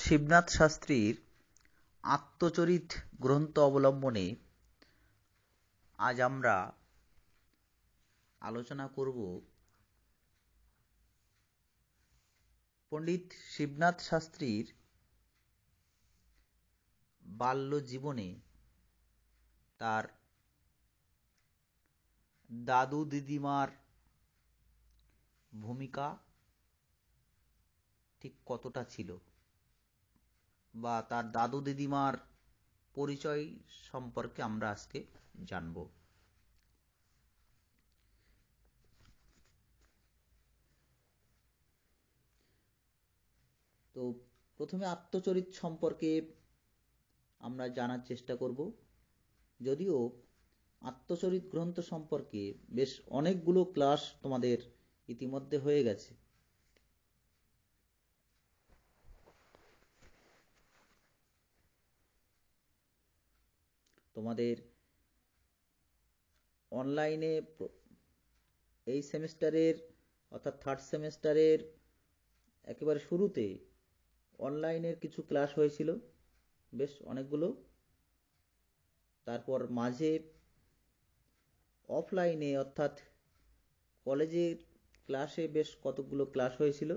শিবনাথ শাস্ত্রীর আত্মচরিত গ্রন্থ অবলম্বনে আজ আমরা আলোচনা করব পণ্ডিত শিবনাথ শাস্ত্রীর বাল্য জীবনে তার দাদু দিদিমার ভূমিকা ঠিক কতটা ছিল বা তার দাদু দিদিমার পরিচয় সম্পর্কে আমরা আজকে জানব। তো প্রথমে আত্মচরিত সম্পর্কে আমরা জানার চেষ্টা করব। যদিও আত্মচরিত গ্রন্থ সম্পর্কে বেশ অনেকগুলো ক্লাস তোমাদের ইতিমধ্যে হয়ে গেছে। তোমাদের অনলাইনে এই সেমিস্টারের অর্থাৎ থার্ড সেমিস্টারের একেবারে শুরুতে অনলাইনের কিছু ক্লাস হয়েছিল, বেশ অনেকগুলো। তারপর মাঝে অফলাইনে অর্থাৎ কলেজের ক্লাসে বেশ কতগুলো ক্লাস হয়েছিল।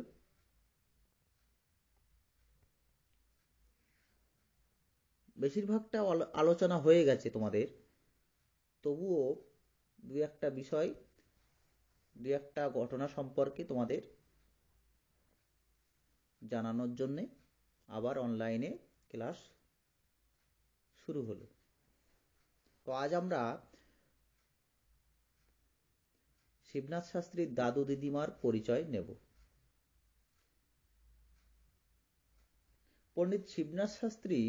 বেশিরভাগটা আলোচনা হয়ে গেছে তোমাদের, তবুও দু একটা বিষয়, দু একটা ঘটনা সম্পর্কে তোমাদের জানানোর জন্যে আবার অনলাইনে ক্লাস শুরু হলো। তো আজ আমরা শিবনাথ শাস্ত্রীর দাদু দিদিমার পরিচয় নেব। পণ্ডিত শিবনাথ শাস্ত্রী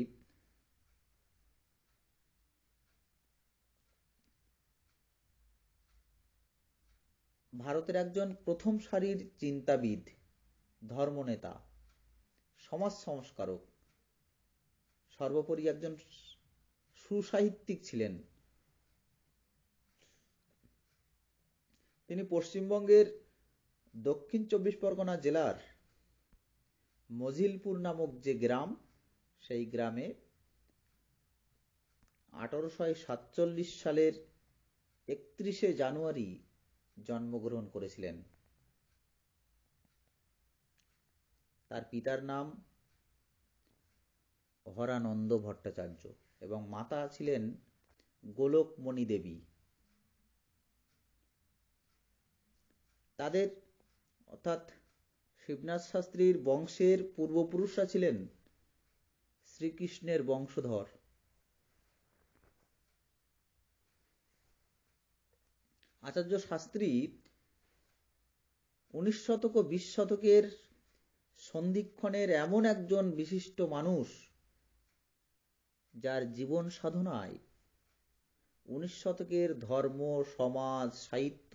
ভারতের একজন প্রথম সারির চিন্তাবিদ, ধর্মনেতা, সমাজ সংস্কারক, সর্বোপরি একজন সুসাহিত্যিক ছিলেন। তিনি পশ্চিমবঙ্গের দক্ষিণ ২৪ পরগনা জেলার মজিলপুর নামক যে গ্রাম, সেই গ্রামে ১৮৪৭ সালের ৩১শে জানুয়ারি জন্মগ্রহণ করেছিলেন। তার পিতার নাম হরানন্দ ভট্টাচার্য এবং মাতা ছিলেন গোলকমণি দেবী। তাদের অর্থাৎ শিবনাথ শাস্ত্রীর বংশের পূর্বপুরুষরা ছিলেন শ্রীকৃষ্ণের বংশধর। আচার্য শাস্ত্রী ১৯ শতক ও ২০ শতকের সন্ধিক্ষণের এমন একজন বিশিষ্ট মানুষ, যার জীবন সাধনায় ১৯ শতকের ধর্ম, সমাজ, সাহিত্য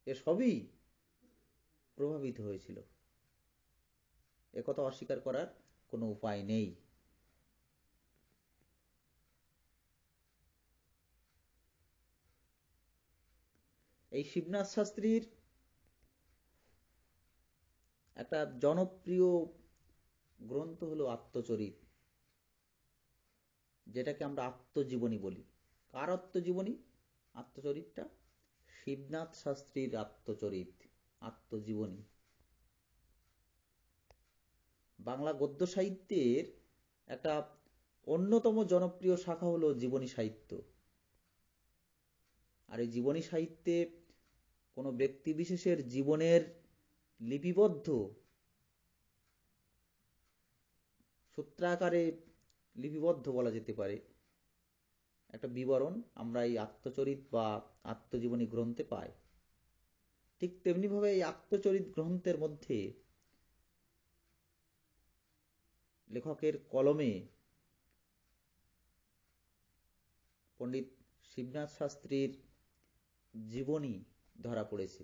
এসবই প্রভাবিত হয়েছিল। একথা অস্বীকার করার কোনো উপায় নেই। এই শিবনাথ শাস্ত্রীর একটা জনপ্রিয় গ্রন্থ হলো আত্মচরিত, যেটাকে আমরা আত্মজীবনী বলি। কার আত্মজীবনী? আত্মচরিতটা শিবনাথ শাস্ত্রীর আত্মচরিত, আত্মজীবনী। বাংলা গদ্য সাহিত্যের একটা অন্যতম জনপ্রিয় শাখা হলো জীবনী সাহিত্য। আর এই জীবনী সাহিত্যে কোনো ব্যক্তি বিশেষের জীবনের লিপিবদ্ধ সূত্রাকারে লিপিবদ্ধ বলা যেতে পারে একটা বিবরণ আমরা এই আত্মচরিত বা আত্মজীবনী গ্রন্থে পাই। ঠিক তেমনিভাবে এই আত্মচরিত গ্রন্থের মধ্যে লেখকের কলমে পণ্ডিত শিবনাথ শাস্ত্রীর জীবনী ধরা পড়েছে,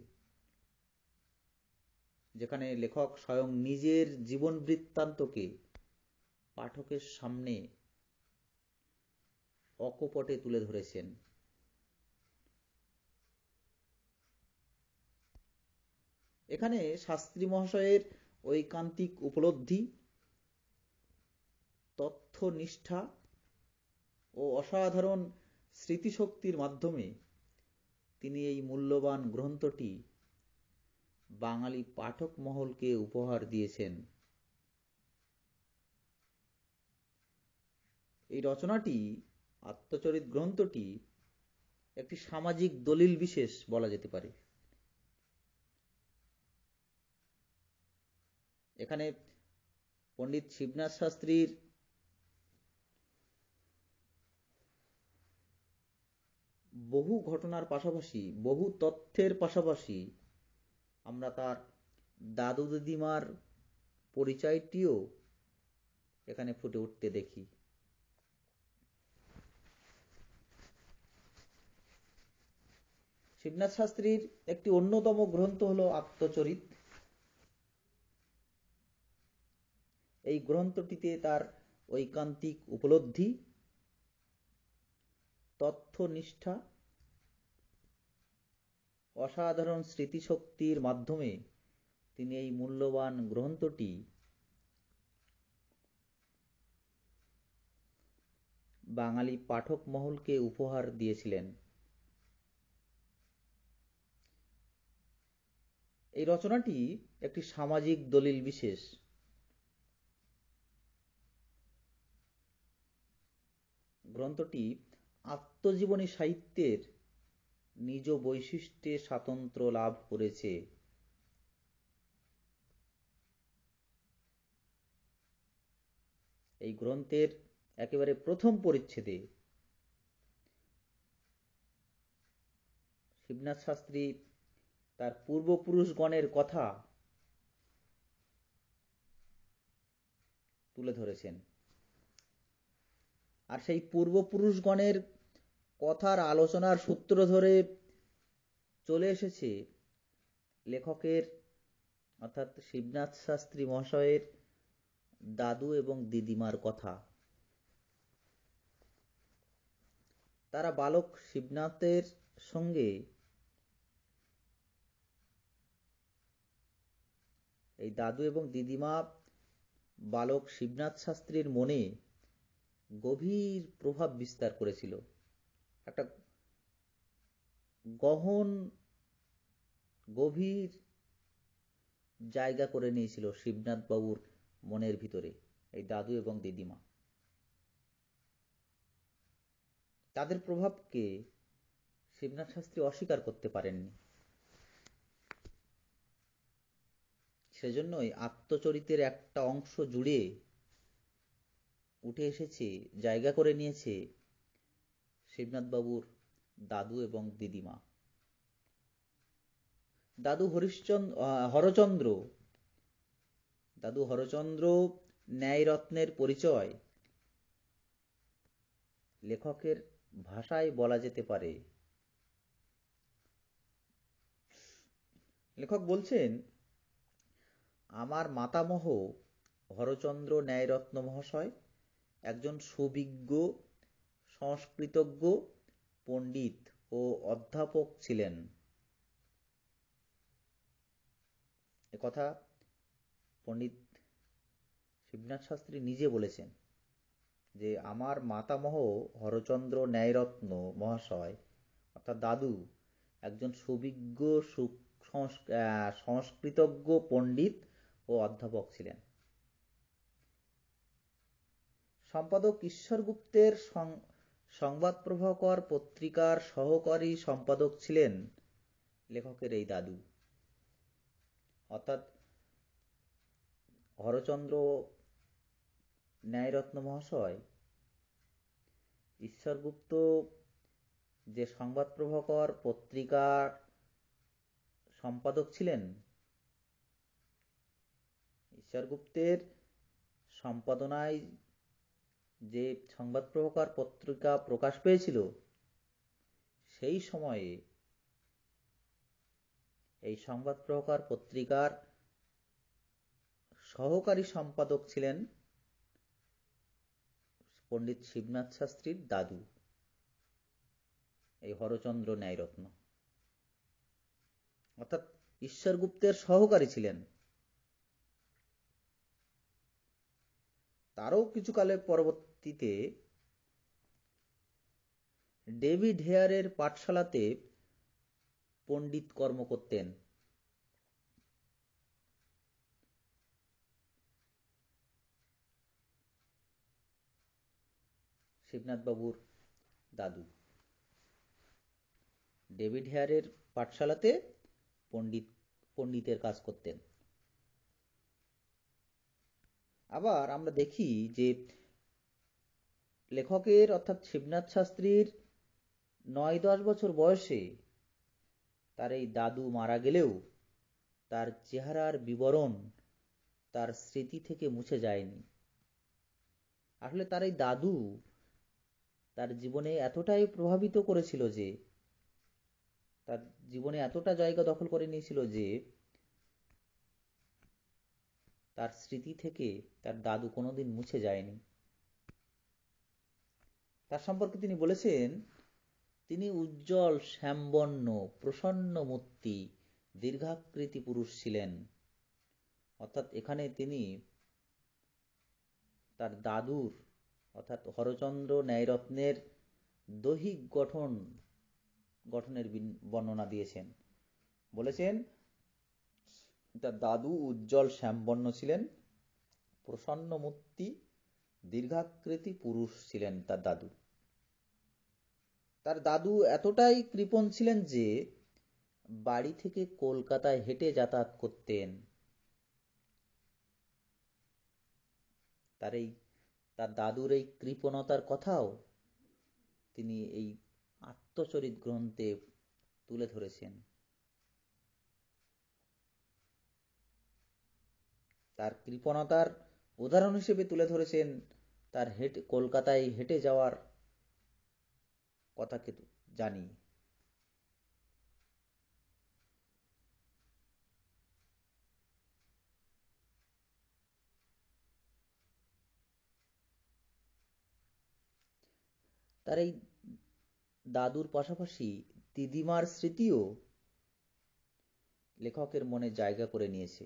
যেখানে লেখক স্বয়ং নিজের জীবন বৃত্তান্তকে পাঠকের সামনে অকপটে তুলে ধরেছেন। এখানে শাস্ত্রী মহাশয়ের ঐকান্তিক উপলব্ধি তথ্যনিষ্ঠা ও অসাধারণ স্মৃতিশক্তির মাধ্যমে তিনি এই মূল্যবান গ্রন্থটি বাঙালি পাঠক মহলকে উপহার দিয়েছেন। এই রচনাটি, আত্মচরিত গ্রন্থটি একটি সামাজিক দলিল বিশেষ বলা যেতে পারে। এখানে পণ্ডিত শিবনাথ শাস্ত্রীর বহু ঘটনার পাশাপাশি, বহু তথ্যের পাশাপাশি আমরা তার দাদু দিদিমার পরিচয়টিও এখানে ফুটে উঠতে দেখি। শিবনাথ শাস্ত্রীর একটি অন্যতম গ্রন্থ হলো আত্মচরিত। এই গ্রন্থটিতে তার ঐকান্তিক উপলব্ধি, তথ্যনিষ্ঠা, অসাধারণ স্মৃতিশক্তির মাধ্যমে তিনি এই মূল্যবান গ্রন্থটি বাঙালি পাঠক মহলকে উপহার দিয়েছিলেন। এই রচনাটি একটি সামাজিক দলিল বিশেষ। গ্রন্থটি আত্মজীবনী সাহিত্যের নিজ বৈশিষ্ট্যে স্বাতন্ত্র্য লাভ করেছে। এই গ্রন্থের একেবারে প্রথম পরিচ্ছেদে শিবনাথ শাস্ত্রী তার পূর্বপুরুষগণের কথা তুলে ধরেছেন। আর সেই পূর্বপুরুষগণের কথার আলোচনার সূত্র ধরে চলে এসেছে লেখকের অর্থাৎ শিবনাথ শাস্ত্রী মহাশয়ের দাদু এবং দিদিমার কথা। তারা বালক শিবনাথের সঙ্গে এই দাদু এবং দিদিমা বালক শিবনাথ শাস্ত্রীর মনে গভীর প্রভাব বিস্তার করেছিল, একটা গহন গভীর জায়গা করে নিয়েছিল শিবনাথ বাবুর মনের ভিতরে এই দাদু এবং দিদিমা। তাদের প্রভাবকে শিবনাথ শাস্ত্রী অস্বীকার করতে পারেননি। সেজন্যই আত্মচরিতের একটা অংশ জুড়ে উঠে এসেছে, জায়গা করে নিয়েছে শিবনাথ বাবুর দাদু এবং দিদিমা। দাদু হরচন্দ্র ন্যায়রত্নের পরিচয় লেখকের ভাষায় বলা যেতে পারে। লেখক বলছেন, আমার মাতামহ হরচন্দ্র ন্যায়রত্ন মহাশয় একজন সুবিজ্ঞ, সংস্কৃতজ্ঞ, পণ্ডিত ও অধ্যাপক ছিলেন। একথা পণ্ডিত শিবনাথ শাস্ত্রী নিজে বলেছেন যে আমার মাতামহ হরচন্দ্র ন্যায়রত্ন মহাশয় অর্থাৎ দাদু একজন সুবিজ্ঞ, সংস্কৃতজ্ঞ, পণ্ডিত ও অধ্যাপক ছিলেন। সম্পাদক ঈশ্বর গুপ্তের সংবাদ প্রভাকর পত্রিকার সহকারী সম্পাদক ছিলেন লেখকের এই দাদু। অর্থাৎ হরচন্দ্র ন্যায়রত্ন মহাশয় ঈশ্বরগুপ্ত যে সংবাদ প্রভাকর পত্রিকার সম্পাদক ছিলেন, ঈশ্বরগুপ্তের সম্পাদনায় যে সংবাদ প্রভাকর পত্রিকা প্রকাশ পেয়েছিল, সেই সময়ে এই সংবাদ প্রভাকর পত্রিকার সহকারী সম্পাদক ছিলেন পণ্ডিত শিবনাথ শাস্ত্রীর দাদু, এই হরচন্দ্র ন্যায়রত্ন। অর্থাৎ ঈশ্বরগুপ্তের সহকারী ছিলেন। তারও কিছু কালের পরবর্তীতে ডেভিড হেয়ারের পাঠশালাতে পণ্ডিত কর্ম করতেন। শিবনাথ বাবুর দাদু ডেভিড হেয়ারের পাঠশালাতে পণ্ডিতের কাজ করতেন। আবার আমরা দেখি যে লেখকের অর্থাৎ শিবনাথ শাস্ত্রীর 9-10 বছর বয়সে তার এই দাদু মারা গেলেও তার চেহারার বিবরণ তার স্মৃতি থেকে মুছে যায়নি। আসলে তার এই দাদু তার জীবনে এতটাই প্রভাবিত করেছিল যে, তার জীবনে এতটা জায়গা দখল করে নিয়েছিল যে তার স্মৃতি থেকে তার দাদু কোনোদিন মুছে যায়নি। তার সম্পর্কে তিনি বলেছেন, তিনি উজ্জ্বল শ্যামবর্ণ প্রসন্ন মূর্তি দীর্ঘাকৃতি পুরুষ ছিলেন। অর্থাৎ এখানে তিনি তার দাদুর অর্থাৎ হরচন্দ্র ন্যায়রত্নের দৈহিক গঠনের বর্ণনা দিয়েছেন। বলেছেন তার দাদু উজ্জ্বল শ্যামবর্ণ ছিলেন, প্রসন্ন মূর্তি দীর্ঘাকৃতি পুরুষ ছিলেন তার দাদু। তার দাদু এতটাই কৃপণ ছিলেন যে বাড়ি থেকে কলকাতায় হেঁটে যাতায়াত করতেন। তার দাদুর এই কৃপণতার কথাও তিনি এই আত্মচরিত গ্রন্থে তুলে ধরেছেন। তার কৃপণতার উদাহরণ হিসেবে তুলে ধরেছেন তার কলকাতায় হেঁটে যাওয়ার কথাকে জানি। তার এই দাদুর পাশাপাশি দিদিমার স্মৃতিও লেখকের মনে জায়গা করে নিয়েছে।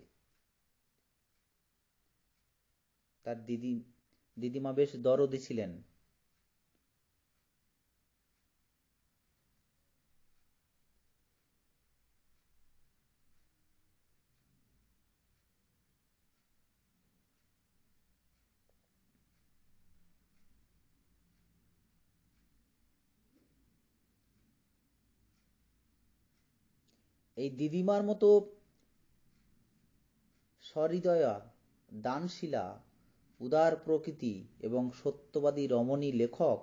তার দিদিমা বেশ দরদি ছিলেন। এই দিদিমার মতো সহৃদয়া, দানশীলা, উদার প্রকৃতি এবং সত্যবাদী রমণী লেখক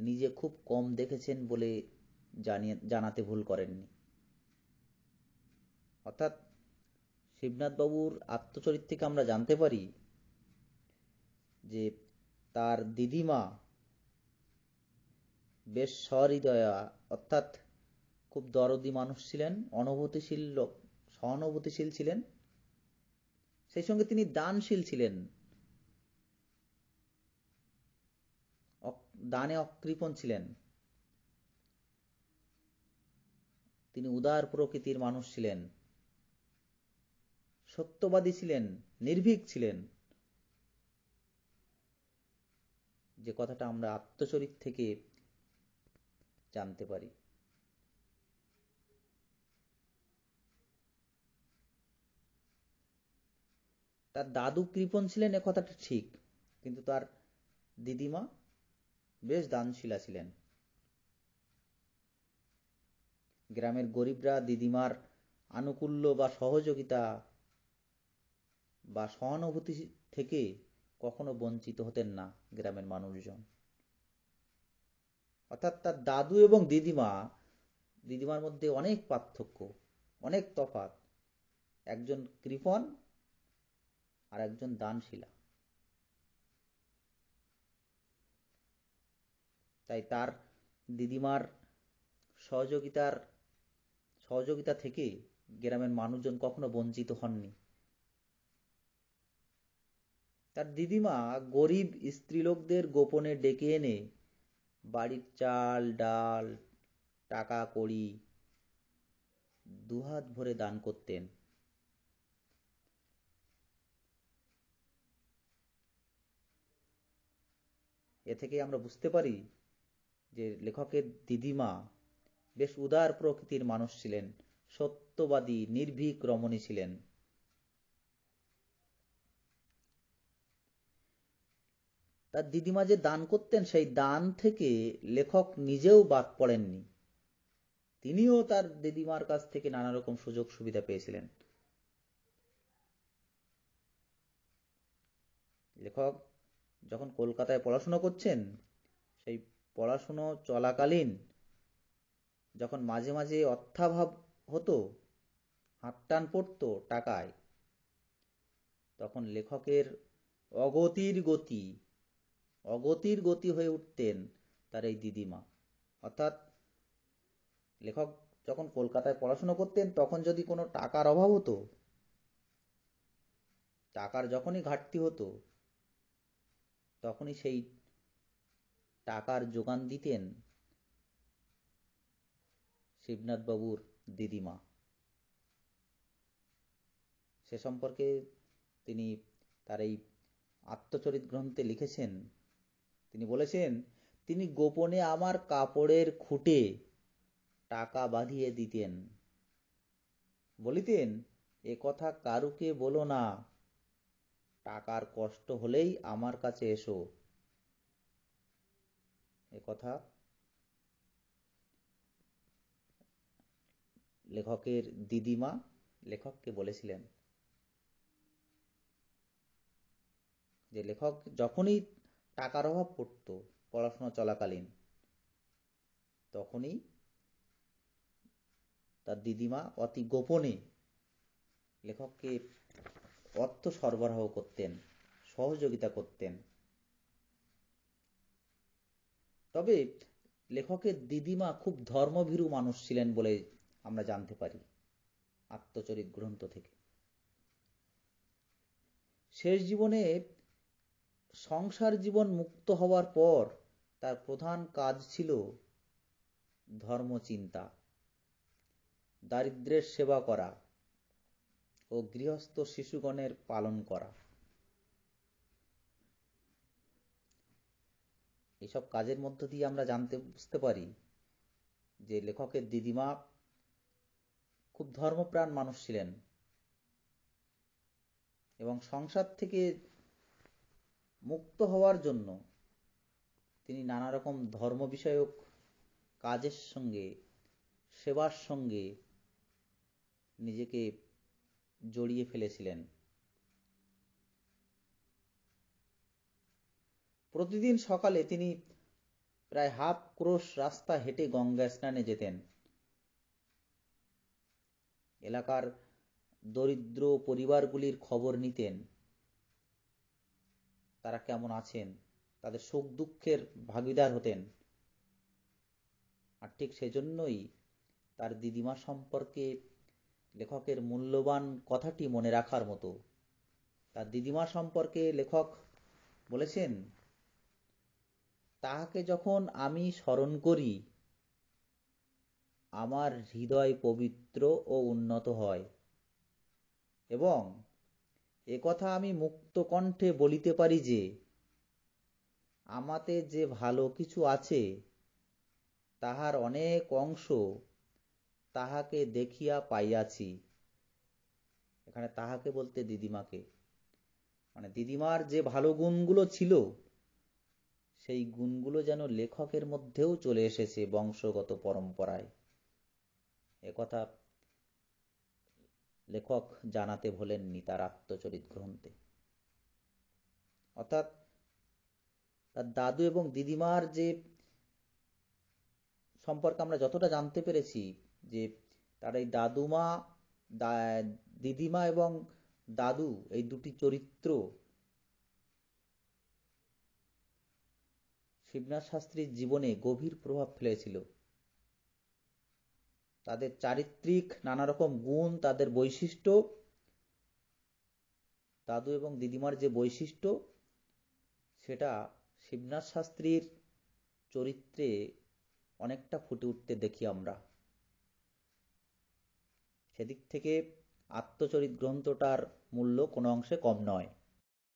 নিজে খুব কম দেখেছেন বলে জানাতে ভুল করেননি। অর্থাৎ শিবনাথ বাবুর আত্মচরিত থেকে আমরা জানতে পারি যে তার দিদিমা বেশ সহৃদয়া অর্থাৎ খুব দরদি মানুষ ছিলেন, সহানুভূতিশীল ছিলেন, সেই সঙ্গে তিনি দানশীল ছিলেন, দানে অকৃপণ ছিলেন। তিনি উদার প্রকৃতির মানুষ ছিলেন, সত্যবাদী ছিলেন, নির্ভীক ছিলেন, যে কথাটা আমরা আত্মচরিত থেকে জানতে পারি। তার দাদু কৃপণ ছিলেন এ কথাটা ঠিক, কিন্তু তার দিদিমা বেশ দানশীলা ছিলেন। গ্রামের গরিবরা দিদিমার আনুকূল্য বা সহযোগিতা বা সহানুভূতি থেকে কখনো বঞ্চিত হতেন না গ্রামের মানুষজন। অর্থাৎ তার দাদু এবং দিদিমার মধ্যে অনেক পার্থক্য, অনেক তফাৎ। একজন কৃপণ আর একজন দানশীলা। তাই তার দিদিমার সহযোগিতা থেকে গ্রামের মানুষজন কখনো বঞ্চিত হননি। তার দিদিমা গরিব স্ত্রীলোকদের গোপনে ডেকে এনে বাড়ির চাল ডাল টাকা কড়ি দুহাত ভরে দান করতেন। এ থেকে আমরা বুঝতে পারি যে লেখকের দিদিমা বেশ উদার প্রকৃতির মানুষ ছিলেন, সত্যবাদী, নির্ভীক রমণী ছিলেন। তার দিদিমা যে দান করতেন, সেই দান থেকে লেখক নিজেও বাদ পড়েননি। তিনিও তার দিদিমার কাছ থেকে নানা রকম সুযোগ সুবিধা পেয়েছিলেন। লেখক যখন কলকাতায় পড়াশোনা করছেন, সেই পড়াশুনো চলাকালীন যখন মাঝে মাঝে অর্থাভাব হতো, হাতটান পড়তো টাকায়, তখন লেখকের অগতির গতি অগতির গতি হয়ে উঠতেন তার এই দিদিমা। অর্থাৎ লেখক যখন কলকাতায় পড়াশোনা করতেন, তখন যদি কোনো টাকার অভাব হতো, টাকার যখনই ঘাটতি হতো, তখনই সেই টাকার যোগান দিতেন শিবনাথ বাবুর দিদিমা। সে সম্পর্কে তিনি তার এই আত্মচরিত গ্রন্থে লিখেছেন। তিনি বলেছেন, তিনি গোপনে আমার কাপড়ের খুঁটে টাকা বাঁধিয়ে দিতেন, বলিতেন, এ কথা কারুকে বলো না, টাকার কষ্ট হলেই আমার কাছে এসো। এ কথা লেখকের দিদিমা লেখককে বলেছিলেন। যে লেখক যখনই টাকার অভাব পড়তো পড়াশোনা চলাকালীন, তখনই তার দিদিমা অতি গোপনে লেখককে অর্থ সরবরাহ করতেন, সহযোগিতা করতেন। তবে লেখকের দিদিমা খুব ধর্মভীরু মানুষ ছিলেন বলে আমরা জানতে পারি আত্মচরিত গ্রন্থ থেকে। শেষ জীবনে সংসার জীবন মুক্ত হওয়ার পর তার প্রধান কাজ ছিল ধর্মচিন্তা, দারিদ্র্যের সেবা করা ও গৃহস্থ শিশুগণের পালন করা। এইসব কাজের মধ্য দিয়ে আমরা বুঝতে পারি যে লেখকের দিদিমা খুব ধর্মপ্রাণ মানুষ ছিলেন এবং সংসার থেকে মুক্ত হওয়ার জন্য তিনি নানা রকম ধর্ম বিষয়ক কাজের সঙ্গে, সেবার সঙ্গে নিজেকে জড়িয়ে ফেলেছিলেন। প্রতিদিন সকালে তিনি প্রায় হাফ ক্রোশ রাস্তা হেঁটে গঙ্গা স্নানে যেতেন। এলাকার দরিদ্র পরিবারগুলির খবর নিতেন, তারা কেমন আছেন, তাদের সুখ দুঃখের ভাগীদার হতেন। আর ঠিক সেজন্যই তার দিদিমা সম্পর্কে লেখকের মূল্যবান কথাটি মনে রাখার মতো। তার দিদিমা সম্পর্কে লেখক বলেছেন, তাহাকে যখন আমি স্মরণ করি, আমার হৃদয় পবিত্র ও উন্নত হয় এবং একথা আমি মুক্ত কণ্ঠে বলিতে পারি যে আমাতে যে ভালো কিছু আছে, তাহার অনেক অংশ তাহাকে দেখিয়া পাইয়াছি। এখানে তাহাকে বলতে দিদিমাকে, মানে দিদিমার যে ভালো গুণগুলো ছিল, সেই গুণগুলো যেন লেখকের মধ্যেও চলে এসেছে বংশগত পরম্পরায়। একথা লেখক জানাতে ভোলেননি তার আত্মচরিত গ্রন্থে। অর্থাৎ তার দাদু এবং দিদিমার যে সম্পর্কে আমরা যতটা জানতে পেরেছি, যে তার এই দিদিমা এবং দাদু, এই দুটি চরিত্র শিবনাথ শাস্ত্রীর জীবনে গভীর প্রভাব ফেলেছিল। তাদের চারিত্রিক নানা রকম গুণ, তাদের বৈশিষ্ট্য, দাদু এবং দিদিমার যে বৈশিষ্ট্য, সেটা শিবনাথ শাস্ত্রীর চরিত্রে অনেকটা ফুটে উঠতে দেখি আমরা। সেদিক থেকে আত্মচরিত গ্রন্থটার মূল্য কোনো অংশে কম নয়।